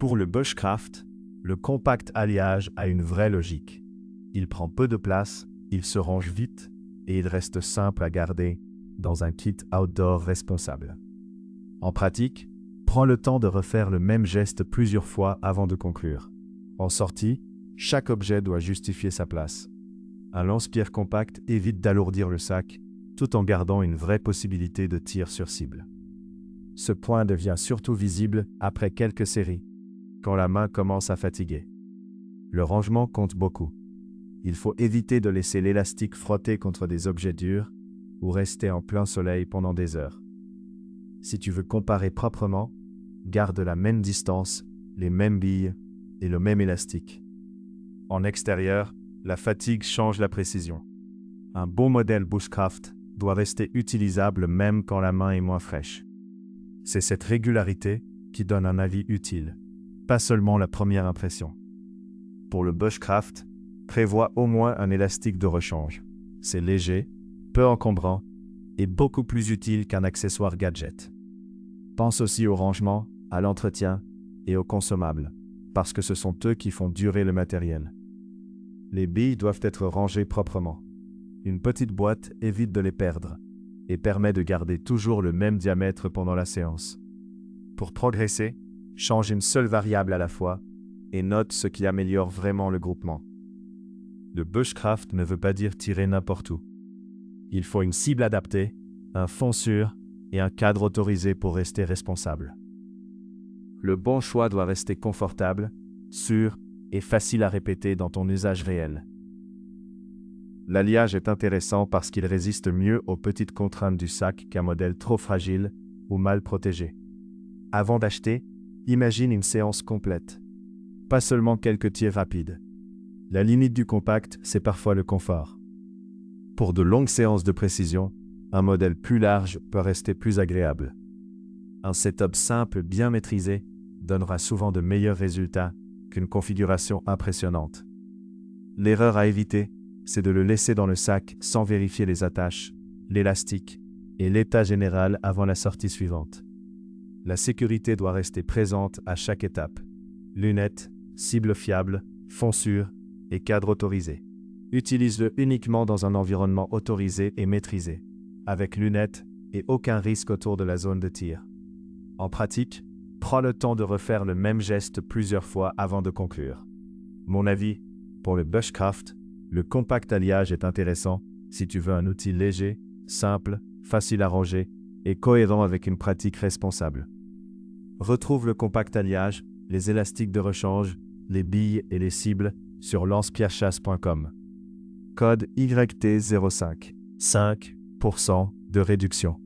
Pour le bushcraft, le compact alliage a une vraie logique. Il prend peu de place, il se range vite et il reste simple à garder dans un kit outdoor responsable. En pratique, prends le temps de refaire le même geste plusieurs fois avant de conclure. En sortie, chaque objet doit justifier sa place. Un lance-pierre compact évite d'alourdir le sac, tout en gardant une vraie possibilité de tir sur cible. Ce point devient surtout visible après quelques séries, quand la main commence à fatiguer. Le rangement compte beaucoup. Il faut éviter de laisser l'élastique frotter contre des objets durs ou rester en plein soleil pendant des heures. Si tu veux comparer proprement, garde la même distance, les mêmes billes et le même élastique. En extérieur, la fatigue change la précision. Un bon modèle bushcraft doit rester utilisable même quand la main est moins fraîche. C'est cette régularité qui donne un avis utile, pas seulement la première impression. Pour le bushcraft, prévois au moins un élastique de rechange. C'est léger, peu encombrant et beaucoup plus utile qu'un accessoire gadget. Pense aussi au rangement, à l'entretien et aux consommables, parce que ce sont eux qui font durer le matériel. Les billes doivent être rangées proprement. Une petite boîte évite de les perdre et permet de garder toujours le même diamètre pendant la séance. Pour progresser, change une seule variable à la fois et note ce qui améliore vraiment le groupement. Le bushcraft ne veut pas dire tirer n'importe où. Il faut une cible adaptée, un fond sûr et un cadre autorisé pour rester responsable. Le bon choix doit rester confortable, sûr et facile à répéter dans ton usage réel. L'alliage est intéressant parce qu'il résiste mieux aux petites contraintes du sac qu'un modèle trop fragile ou mal protégé. Avant d'acheter, imagine une séance complète, pas seulement quelques tirs rapides. La limite du compact, c'est parfois le confort. Pour de longues séances de précision, un modèle plus large peut rester plus agréable. Un setup simple bien maîtrisé donnera souvent de meilleurs résultats qu'une configuration impressionnante. L'erreur à éviter, c'est de le laisser dans le sac sans vérifier les attaches, l'élastique et l'état général avant la sortie suivante. La sécurité doit rester présente à chaque étape. Lunettes, cible fiable, fond sûr et cadre autorisé. Utilise-le uniquement dans un environnement autorisé et maîtrisé, avec lunettes et aucun risque autour de la zone de tir. En pratique, prends le temps de refaire le même geste plusieurs fois avant de conclure. Mon avis, pour le bushcraft, le compact alliage est intéressant si tu veux un outil léger, simple, facile à ranger et cohérent avec une pratique responsable. Retrouve le compact alliage, les élastiques de rechange, les billes et les cibles sur lancepierrechasse.com. Code YT05. 5% de réduction.